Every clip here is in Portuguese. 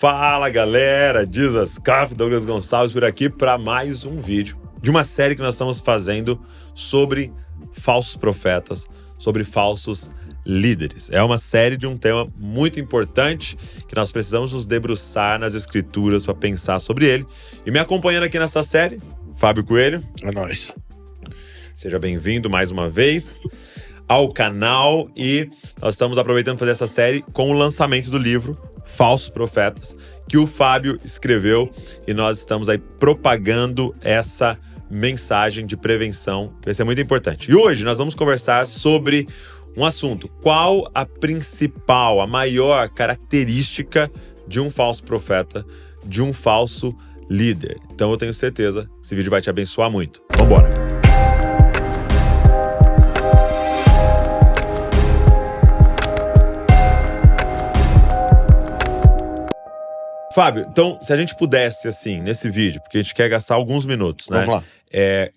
Fala galera, Dizascaf, Douglas Gonçalves por aqui para mais um vídeo de uma série que nós estamos fazendo sobre falsos profetas, sobre falsos líderes. É uma série de um tema muito importante que nós precisamos nos debruçar nas escrituras para pensar sobre ele. E me acompanhando aqui nessa série, Fábio Coelho. É nóis. Seja bem-vindo mais uma vez ao canal e nós estamos aproveitando para fazer essa série com o lançamento do livro Falsos Profetas, que o Fábio escreveu, e nós estamos aí propagando essa mensagem de prevenção, que vai ser muito importante. E hoje nós vamos conversar sobre um assunto: qual a principal, a maior característica de um falso profeta, de um falso líder. Então eu tenho certeza que esse vídeo vai te abençoar muito. Vambora! Fábio, então, se a gente pudesse, assim, nesse vídeo, porque a gente quer gastar alguns minutos, né? Vamos lá.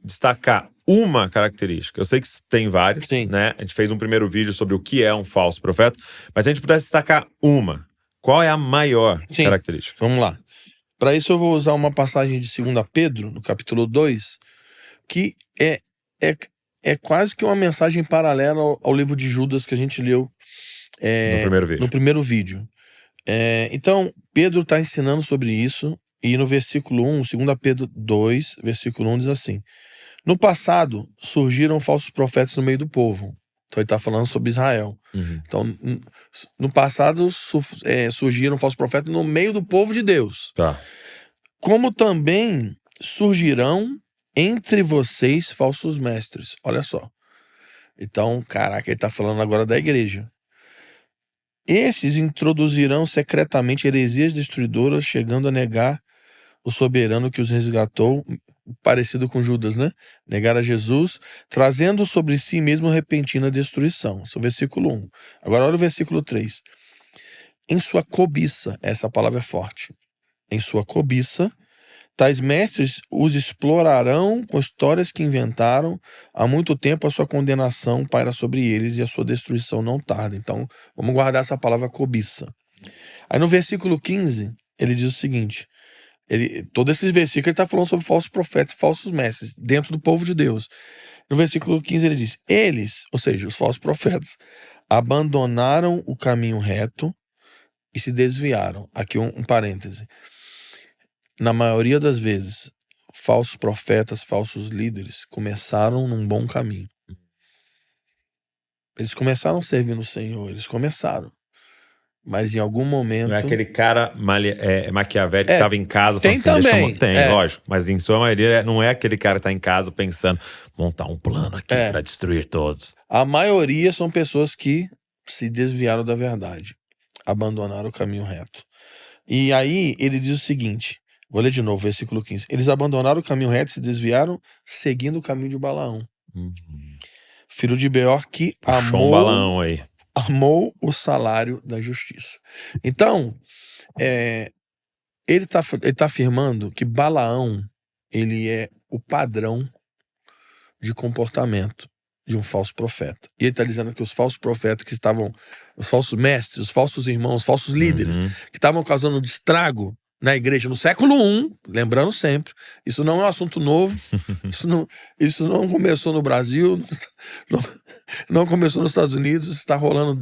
Destacar uma característica. Eu sei que tem várias, Sim. né? A gente fez um primeiro vídeo sobre o que é um falso profeta, mas se a gente pudesse destacar uma, qual é a maior Sim. característica? Vamos lá. Para isso eu vou usar uma passagem de 2 Pedro, no capítulo 2, que é quase que uma mensagem paralela ao livro de Judas que a gente leu No primeiro vídeo. Então, Pedro está ensinando sobre isso, e no versículo 1, 2 Pedro 2, versículo 1 diz assim: no passado surgiram falsos profetas no meio do povo. Então ele está falando sobre Israel. Então, no passado surgiram falsos profetas no meio do povo de Deus. Tá. Como também surgirão entre vocês falsos mestres. Olha só. Então, caraca, ele está falando agora da igreja. Estes introduzirão secretamente heresias destruidoras, chegando a negar o soberano que os resgatou, parecido com Judas, né? Negar a Jesus, trazendo sobre si mesmo repentina destruição. Esse é o versículo 1. Agora olha o versículo 3. Em sua cobiça, essa palavra é forte. Em sua cobiça, tais mestres os explorarão com histórias que inventaram. Há muito tempo a sua condenação paira sobre eles e a sua destruição não tarda. Então, vamos guardar essa palavra cobiça. Aí no versículo 15, ele diz o seguinte: todos esses versículos ele está falando sobre falsos profetas e falsos mestres dentro do povo de Deus. No versículo 15 ele diz: eles, ou seja, os falsos profetas, abandonaram o caminho reto e se desviaram. Aqui um parêntese. Na maioria das vezes, falsos profetas, falsos líderes começaram num bom caminho. Eles começaram servindo o Senhor, eles começaram. Mas em algum momento... Não é aquele cara maquiavélico que estava em casa. Tem assim, também. Tem, lógico. Mas em sua maioria não é aquele cara que está em casa pensando, montar um plano aqui para destruir todos. A maioria são pessoas que se desviaram da verdade. Abandonaram o caminho reto. E aí ele diz o seguinte... Vou ler de novo, versículo 15. Eles abandonaram o caminho reto e se desviaram, seguindo o caminho de Balaão. Filho de Beor, que Puxou um Balaão aí. Amou o salário da justiça. Então, ele tá afirmando que Balaão, ele é o padrão de comportamento de um falso profeta. E ele está dizendo que os falsos profetas que estavam, os falsos mestres, os falsos irmãos, os falsos líderes, que estavam causando estrago na igreja no século I, lembrando sempre, isso não é um assunto novo, isso não começou no Brasil, não começou nos Estados Unidos, está rolando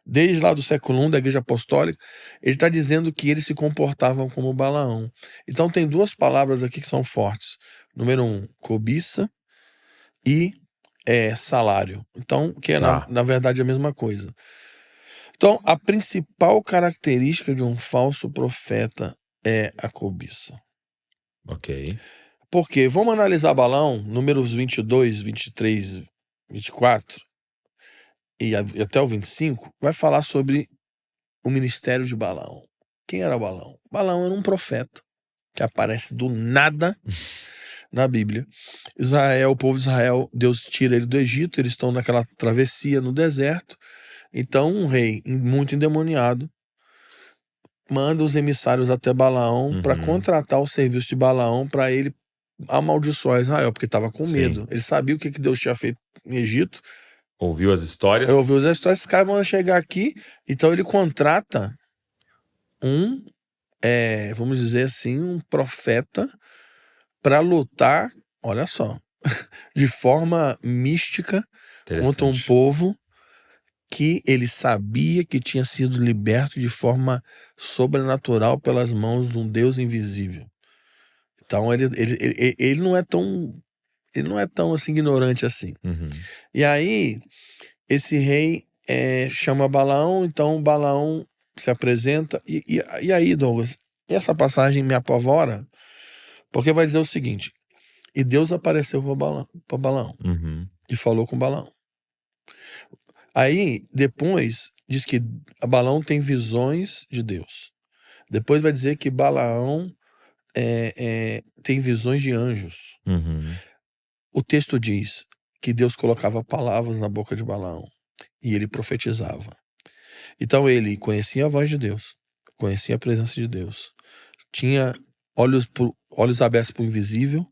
desde lá do século I, da igreja apostólica. Ele está dizendo que eles se comportavam como Balaão. Então tem 2 palavras aqui que são fortes. Número 1, cobiça, e salário. Então, que é na verdade a mesma coisa. Então, a principal característica de um falso profeta é a cobiça. Ok. Porque, vamos analisar Balaão, números 22, 23, 24 e até o 25, vai falar sobre o ministério de Balaão. Quem era Balaão? Balaão era um profeta que aparece do nada na Bíblia. Israel, o povo de Israel, Deus tira ele do Egito, eles estão naquela travessia no deserto. Então um rei muito endemoniado manda os emissários até Balaão para contratar o serviço de Balaão para ele amaldiçoar Israel, porque estava com medo. Ele sabia o que Deus tinha feito no Egito. Ouviu as histórias? Ouviu as histórias, esses caras vão chegar aqui. Então ele contrata um vamos dizer assim, um profeta para lutar, olha só, de forma mística contra um Interessante. povo que ele sabia que tinha sido liberto de forma sobrenatural pelas mãos de um Deus invisível. Então ele não é tão assim ignorante assim. Uhum. E aí esse rei chama Balaão, então Balaão se apresenta e aí, Douglas, essa passagem me apavora, porque vai dizer o seguinte: e Deus apareceu para Balaão Uhum. e falou com Balaão. Aí depois diz que Balaão tem visões de Deus. Depois vai dizer que Balaão tem visões de anjos. Uhum. O texto diz que Deus colocava palavras na boca de Balaão e ele profetizava. Então ele conhecia a voz de Deus, conhecia a presença de Deus, tinha olhos abertos para o invisível,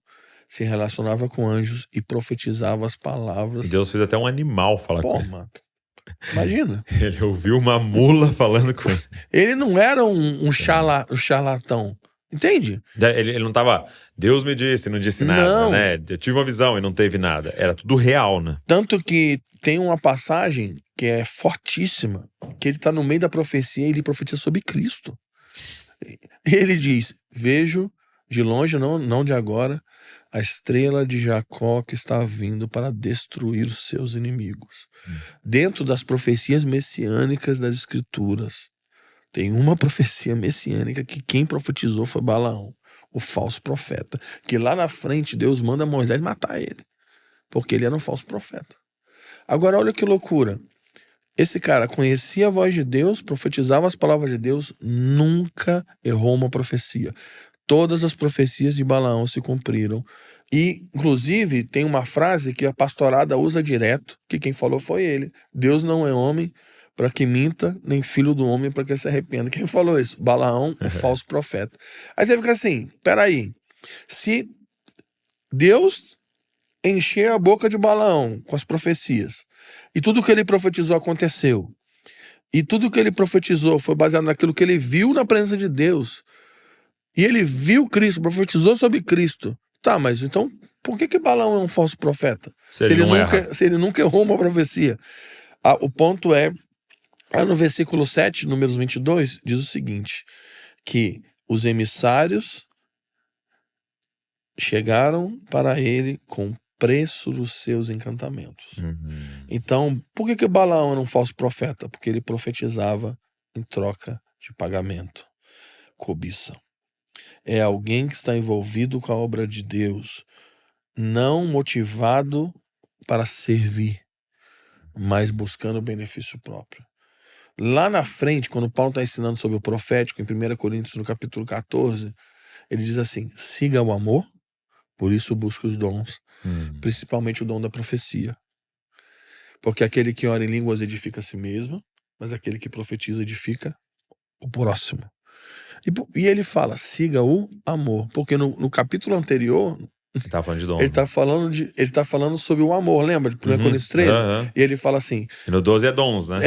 se relacionava com anjos e profetizava as E palavras. Deus fez até um animal falar com Pô, ele. mano, imagina. Ele ouviu uma mula falando com ele. Ele não era um Sim. charlatão, entende? Ele não tava, Deus me disse, não disse nada, Não. né? Eu tive uma visão e não teve nada. Era tudo real, né? Tanto que tem uma passagem que é fortíssima, que ele está no meio da profecia e ele profetiza sobre Cristo. Ele diz: vejo de longe, não de agora, a estrela de Jacó que está vindo para destruir os seus inimigos. Dentro das profecias messiânicas das Escrituras, tem uma profecia messiânica que quem profetizou foi Balaão, o falso profeta, que lá na frente Deus manda Moisés matar ele, porque ele era um falso profeta. Agora olha que loucura. Esse cara conhecia a voz de Deus, profetizava as palavras de Deus, nunca errou uma profecia. Todas as profecias de Balaão se cumpriram. E, inclusive, tem uma frase que a pastorada usa direto, que quem falou foi ele. Deus não é homem para que minta, nem filho do homem para que se arrependa. Quem falou isso? Balaão, o falso profeta. Aí você fica assim, peraí, se Deus encher a boca de Balaão com as profecias, e tudo que ele profetizou aconteceu, e tudo que ele profetizou foi baseado naquilo que ele viu na presença de Deus, e ele viu Cristo, profetizou sobre Cristo, tá, mas então por que Balaão é um falso profeta? Se ele nunca errou uma profecia. O ponto é, no versículo 7, números 22, diz o seguinte, que os emissários chegaram para ele com preço dos seus encantamentos. Uhum. Então, por que Balaão era um falso profeta? Porque ele profetizava em troca de pagamento. Cobiça. É alguém que está envolvido com a obra de Deus, não motivado para servir, mas buscando benefício próprio. Lá na frente, quando Paulo está ensinando sobre o profético, em 1 Coríntios, no capítulo 14, ele diz assim, siga o amor, por isso busca os dons, principalmente o dom da profecia. Porque aquele que ora em línguas edifica a si mesmo, mas aquele que profetiza edifica o próximo. E ele fala, siga o amor. Porque no capítulo anterior, Ele tava falando de dom. ele tá falando sobre o amor, lembra? De 1 Coríntios 13? E ele fala assim... E no 12 é dons, né?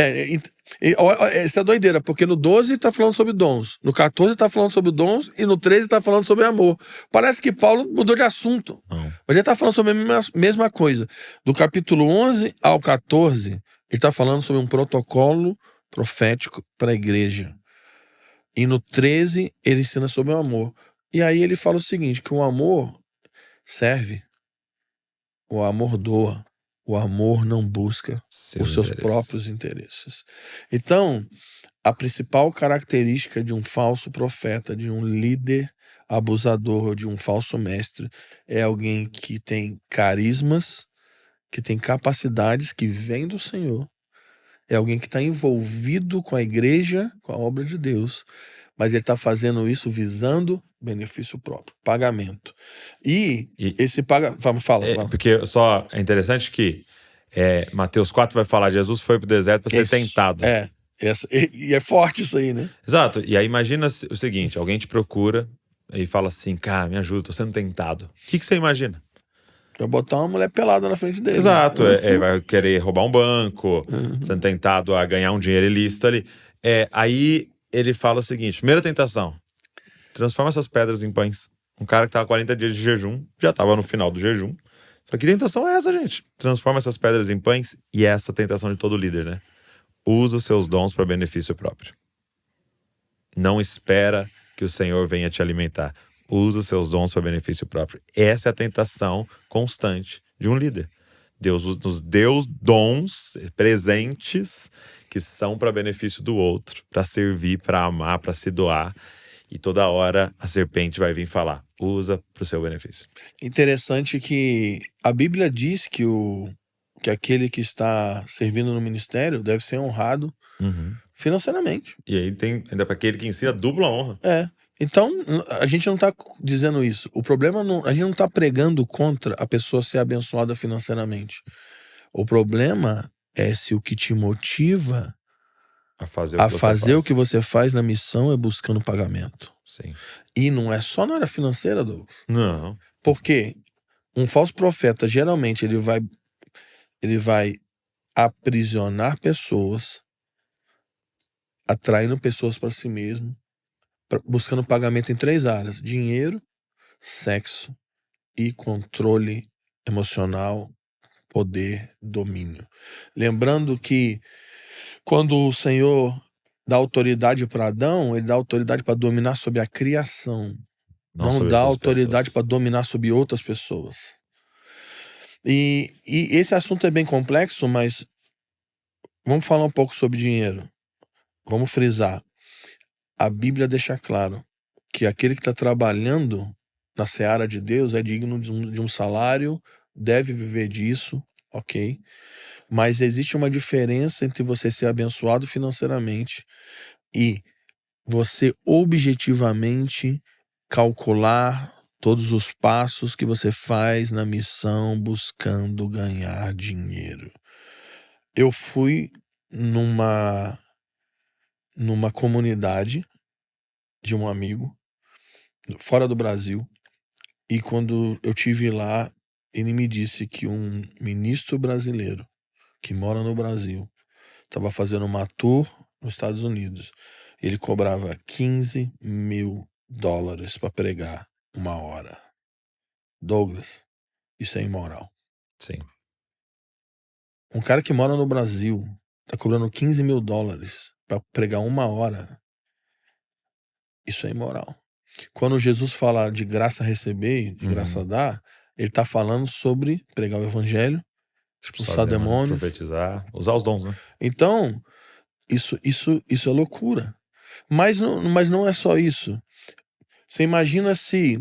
Isso é doideira, porque no 12 tá falando sobre dons, no 14 tá falando sobre dons e no 13 tá falando sobre amor. Parece que Paulo mudou de assunto, mas ele tá falando sobre a mesma coisa. Do capítulo 11 ao 14, ele tá falando sobre um protocolo profético para a igreja. E no 13, ele ensina sobre o amor. E aí ele fala o seguinte, que o amor serve, o amor doa, o amor não busca os seus próprios interesses. Então, a principal característica de um falso profeta, de um líder abusador, de um falso mestre, é alguém que tem carismas, que tem capacidades que vêm do Senhor. É alguém que está envolvido com a igreja, com a obra de Deus, mas ele está fazendo isso visando benefício próprio, pagamento. E esse pagamento... Fala. Porque só é interessante que Mateus 4 vai falar, Jesus foi pro deserto para ser tentado. E é forte isso aí, né? Exato. E aí imagina o seguinte, alguém te procura e fala assim, cara, me ajuda, tô sendo tentado. O que você imagina? Vai botar uma mulher pelada na frente dele. Exato. Vai querer roubar um banco, sendo tentado a ganhar um dinheiro ilícito ali. Aí ele fala o seguinte, primeira tentação, Transforma essas pedras em pães. Um cara que tava 40 dias de jejum, já tava no final do jejum. Só que tentação é essa, gente? Transforma essas pedras em pães. E é essa a tentação de todo líder, né? Usa os seus dons para benefício próprio. Não espera que o Senhor venha te alimentar. Usa os seus dons para benefício próprio. Essa é a tentação constante de um líder. Deus nos deu dons, presentes, que são para benefício do outro, para servir, para amar, para se doar. E toda hora a serpente vai vir falar, usa para o seu benefício. Interessante que a Bíblia diz que aquele que está servindo no ministério deve ser honrado financeiramente. E aí tem ainda para aquele que ensina dupla honra. Então, a gente não está dizendo isso. O problema a gente não está pregando contra a pessoa ser abençoada financeiramente. O problema é se o que te motiva A fazer o que você faz na missão é buscando pagamento. Sim. E não é só na área financeira, Douglas. Não. Porque um falso profeta, geralmente, ele vai aprisionar pessoas, atraindo pessoas para si mesmo, buscando pagamento em 3 áreas: dinheiro, sexo e controle emocional, poder, domínio. Lembrando que quando o Senhor dá autoridade para Adão, ele dá autoridade para dominar sobre a criação, não dá autoridade para dominar sobre outras pessoas. E esse assunto é bem complexo, mas vamos falar um pouco sobre dinheiro. Vamos frisar. A Bíblia deixa claro que aquele que está trabalhando na seara de Deus é digno de um salário, deve viver disso, ok? Mas existe uma diferença entre você ser abençoado financeiramente e você objetivamente calcular todos os passos que você faz na missão buscando ganhar dinheiro. Eu fui numa comunidade de um amigo fora do Brasil, e quando eu tive lá, ele me disse que um ministro brasileiro que mora no Brasil estava fazendo uma tour nos Estados Unidos. Ele cobrava $15 mil para pregar 1 hora. Douglas, isso é imoral. Sim. Um cara que mora no Brasil tá cobrando $15 mil para pregar 1 hora. Isso é imoral. Quando Jesus fala de graça receber, de graça dar, ele tá falando sobre pregar o evangelho, expulsar demônios, profetizar, usar os dons, né? Então, isso é loucura. Mas não é só isso. Você imagina se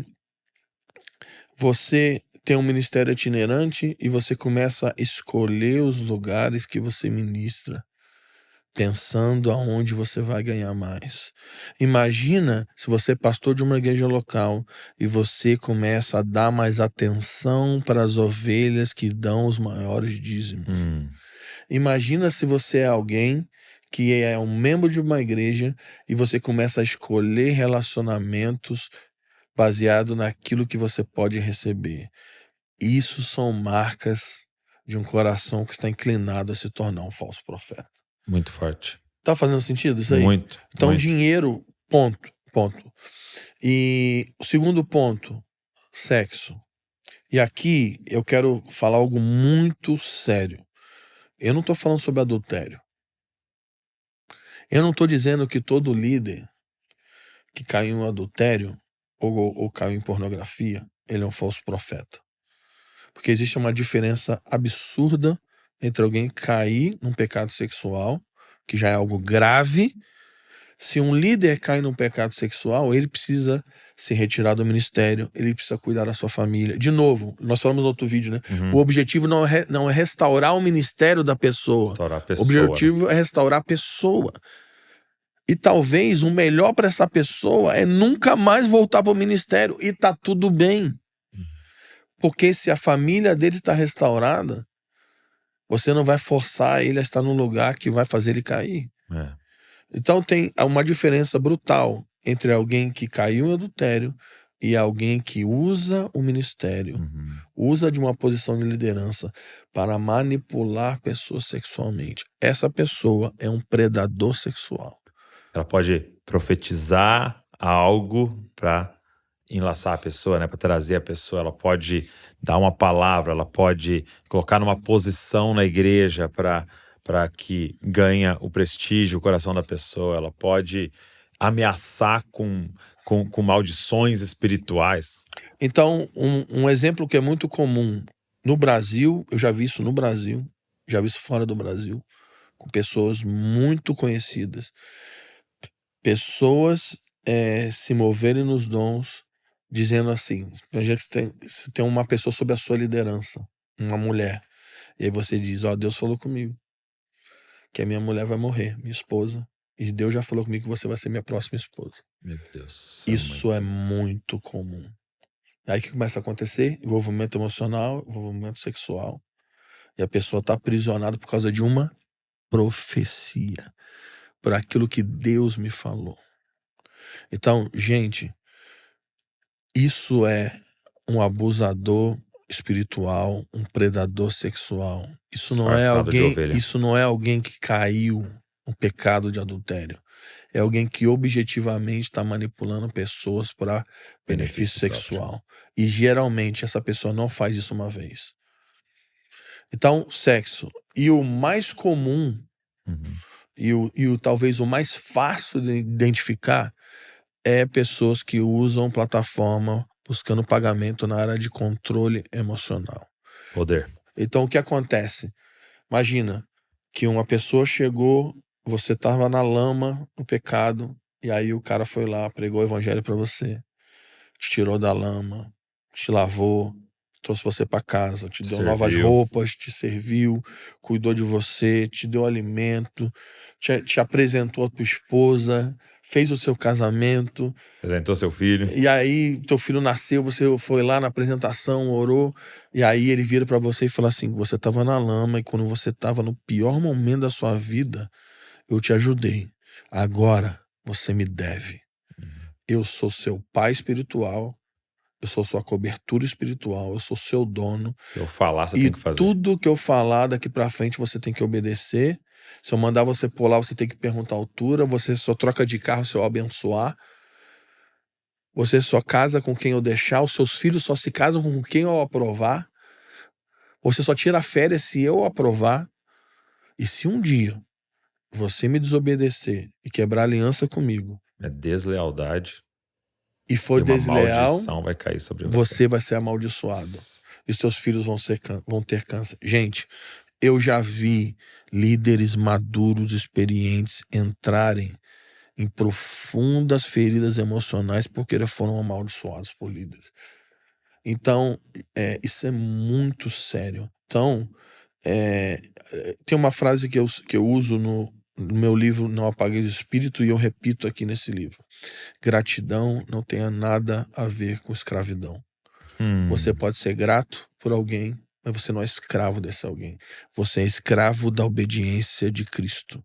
você tem um ministério itinerante e você começa a escolher os lugares que você ministra, pensando aonde você vai ganhar mais. Imagina se você é pastor de uma igreja local e você começa a dar mais atenção para as ovelhas que dão os maiores dízimos. Imagina se você é alguém que é um membro de uma igreja e você começa a escolher relacionamentos baseado naquilo que você pode receber. Isso são marcas de um coração que está inclinado a se tornar um falso profeta. Muito forte. Tá fazendo sentido isso aí? Muito. Então, muito. dinheiro, ponto. E o segundo ponto, sexo. E aqui eu quero falar algo muito sério. Eu não tô falando sobre adultério. Eu não tô dizendo que todo líder que caiu em adultério ou caiu em pornografia, ele é um falso profeta. Porque existe uma diferença absurda entre alguém cair num pecado sexual, que já é algo grave. Se um líder cai num pecado sexual, ele precisa se retirar do ministério, ele precisa cuidar da sua família. De novo, nós falamos no outro vídeo, né? O objetivo não é restaurar o ministério da pessoa. Restaurar a pessoa, o objetivo é restaurar a pessoa. E talvez o melhor para essa pessoa é nunca mais voltar para o ministério. E tá tudo bem. Porque se a família dele está restaurada, você não vai forçar ele a estar num lugar que vai fazer ele cair. Então tem uma diferença brutal entre alguém que caiu em adultério e alguém que usa o ministério, usa de uma posição de liderança para manipular pessoas sexualmente. Essa pessoa é um predador sexual. Ela pode profetizar algo para enlaçar a pessoa, né? Para trazer a pessoa. Ela pode dar uma palavra, ela pode colocar numa posição na igreja para que ganha o prestígio, o coração da pessoa. Ela pode ameaçar com maldições espirituais. Então, um exemplo que é muito comum no Brasil, eu já vi isso no Brasil, já vi isso fora do Brasil, com pessoas muito conhecidas. Pessoas se moverem nos dons, dizendo assim, você tem uma pessoa sob a sua liderança, uma mulher, e aí você diz, ó, Deus falou comigo que a minha mulher vai morrer, minha esposa, e Deus já falou comigo que você vai ser minha próxima esposa. Meu Deus. Isso é muito comum. Aí o que começa a acontecer? Envolvimento emocional, envolvimento sexual. E a pessoa está aprisionada por causa de uma profecia. Por aquilo que Deus me falou. Então, gente, isso é um abusador espiritual, um predador sexual. Isso não é Disfarçado de alguém, ovelha. isso não é alguém que caiu no pecado de adultério. É alguém que objetivamente está manipulando pessoas para benefício sexual. E geralmente essa pessoa não faz isso uma vez. Então, sexo. E o mais comum, e talvez o mais fácil de identificar, é pessoas que usam plataforma buscando pagamento na área de controle emocional. Poder. Então, o que acontece? Imagina que uma pessoa chegou, você estava na lama, no pecado, e aí o cara foi lá, pregou o evangelho para você, te tirou da lama, te lavou, trouxe você para casa, te deu novas roupas, te serviu, cuidou de você, te deu alimento, te apresentou a tua esposa, fez o seu casamento. Apresentou seu filho. E aí teu filho nasceu, você foi lá na apresentação, orou, e aí ele vira para você e fala assim, você estava na lama e quando você estava no pior momento da sua vida, eu te ajudei. Agora você me deve. Eu sou seu pai espiritual, eu sou sua cobertura espiritual, eu sou seu dono. Se eu falar, você e tem que fazer. Tudo que eu falar daqui pra frente você tem que obedecer. Se eu mandar você pular, você tem que perguntar a altura. Você só troca de carro se eu abençoar. Você só casa com quem eu deixar. Os seus filhos só se casam com quem eu aprovar. Você só tira férias se eu aprovar. E se um dia você me desobedecer e quebrar aliança comigo, É deslealdade. e for E uma desleal, maldição vai cair sobre você. você vai ser amaldiçoado. E os seus filhos vão ter câncer. Gente, eu já vi líderes maduros, experientes, entrarem em profundas feridas emocionais porque eles foram amaldiçoados por líderes. Então, isso é muito sério. Então, tem uma frase que eu uso no meu livro Não Apagueis o Espírito e eu repito aqui nesse livro. Gratidão não tem nada a ver com escravidão. Você pode ser grato por alguém, mas você não é escravo desse alguém. Você é escravo da obediência de Cristo.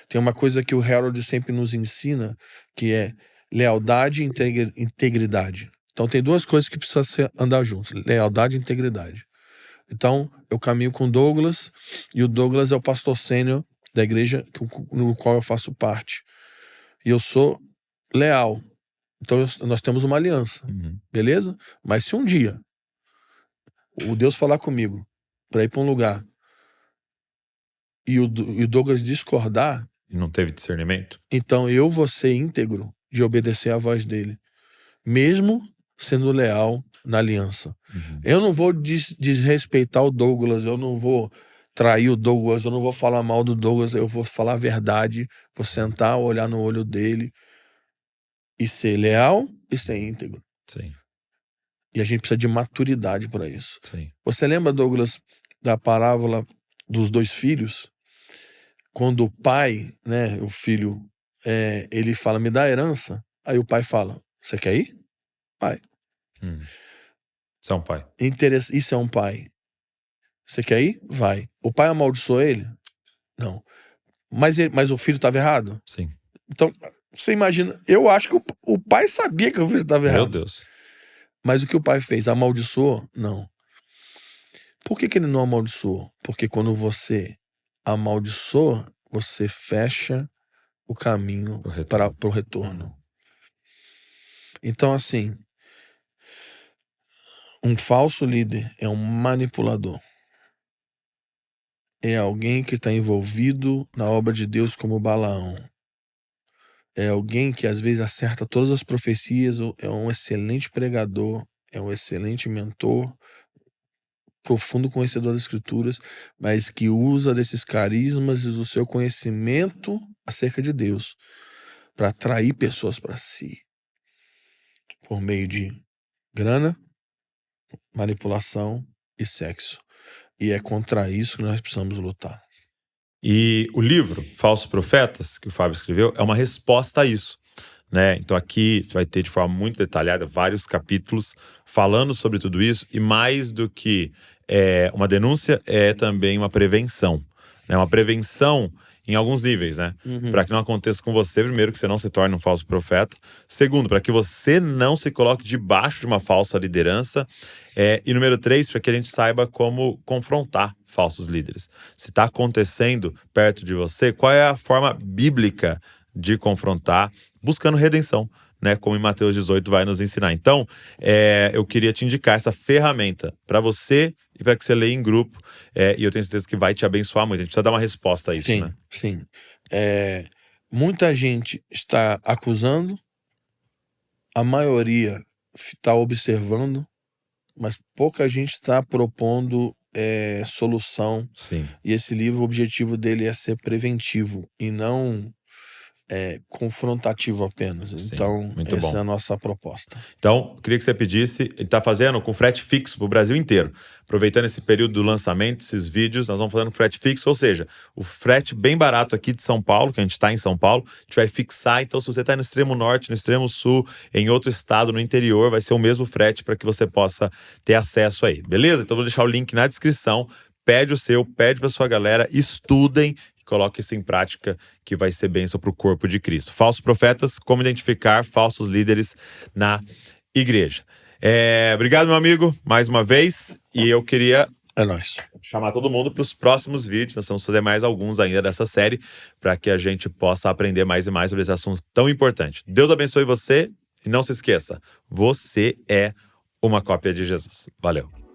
Tem uma coisa que o Harold sempre nos ensina, que é lealdade e integridade. Então tem duas coisas que precisam andar juntos, lealdade e integridade. Então eu caminho com o Douglas, e o Douglas é o pastor sênior da igreja no qual eu faço parte. E eu sou leal. Então nós temos uma aliança, beleza? Mas se um dia o Deus falar comigo para ir para um lugar e o Douglas discordar, E não teve discernimento? então eu vou ser íntegro de obedecer à voz dele, mesmo sendo leal na aliança. Eu não vou desrespeitar o Douglas, eu não vou trair o Douglas, eu não vou falar mal do Douglas, eu vou falar a verdade, vou sentar, olhar no olho dele e ser leal e ser íntegro. Sim. E a gente precisa de maturidade para isso. Sim. Você lembra, Douglas, da parábola dos dois filhos? Quando o pai, né, o filho, ele fala, me dá a herança. Aí o pai fala, você quer ir? Pai. Isso é um pai. Isso é um pai. Você quer ir? Vai. O pai amaldiçoou ele? Não. Mas o filho estava errado? Sim. Então, você imagina, eu acho que o pai sabia que o filho estava errado. Meu Deus. Mas o que o pai fez? Amaldiçoou? Não. Por que ele não amaldiçoou? Porque quando você amaldiçoa, você fecha o caminho para o retorno. Então, assim, um falso líder é um manipulador. É alguém que está envolvido na obra de Deus como Balaão. É alguém que às vezes acerta todas as profecias, é um excelente pregador, é um excelente mentor, profundo conhecedor das Escrituras, mas que usa desses carismas e do seu conhecimento acerca de Deus para atrair pessoas para si, por meio de grana, manipulação e sexo. E é contra isso que nós precisamos lutar. E o livro Falsos Profetas, que o Fábio escreveu, é uma resposta a isso, né? Então aqui você vai ter de forma muito detalhada vários capítulos falando sobre tudo isso, e mais do que uma denúncia, é também uma prevenção, né? Uma prevenção em alguns níveis, né? Para que não aconteça com você, primeiro, que você não se torne um falso profeta. Segundo, para que você não se coloque debaixo de uma falsa liderança. E número 3, para que a gente saiba como confrontar falsos líderes. Se está acontecendo perto de você, qual é a forma bíblica de confrontar, buscando redenção, né? Como em Mateus 18 vai nos ensinar. Então, eu queria te indicar essa ferramenta para você e para que você leia em grupo. E eu tenho certeza que vai te abençoar muito. A gente precisa dar uma resposta a isso, Sim, né? sim. Muita gente está acusando, a maioria está observando, mas pouca gente está propondo solução. Sim. E esse livro, o objetivo dele é ser preventivo e não confrontativo apenas. Sim, Então, muito essa bom. é a nossa proposta. Então, eu queria que você pedisse, ele está fazendo com frete fixo para o Brasil inteiro. Aproveitando esse período do lançamento, esses vídeos, nós vamos fazendo com frete fixo, ou seja, o frete bem barato aqui de São Paulo, que a gente está em São Paulo, a gente vai fixar. Então, se você está no extremo norte, no extremo sul, em outro estado, no interior, vai ser o mesmo frete para que você possa ter acesso aí, beleza? Então, vou deixar o link na descrição. Pede o seu, pede para sua galera, estudem. Coloque isso em prática, que vai ser bênção para o corpo de Cristo. Falsos profetas, como identificar falsos líderes na igreja. Obrigado, meu amigo, mais uma vez. E eu queria chamar todo mundo para os próximos vídeos. Nós vamos fazer mais alguns ainda dessa série, para que a gente possa aprender mais e mais sobre esse assunto tão importante. Deus abençoe você e não se esqueça, você é uma cópia de Jesus. Valeu.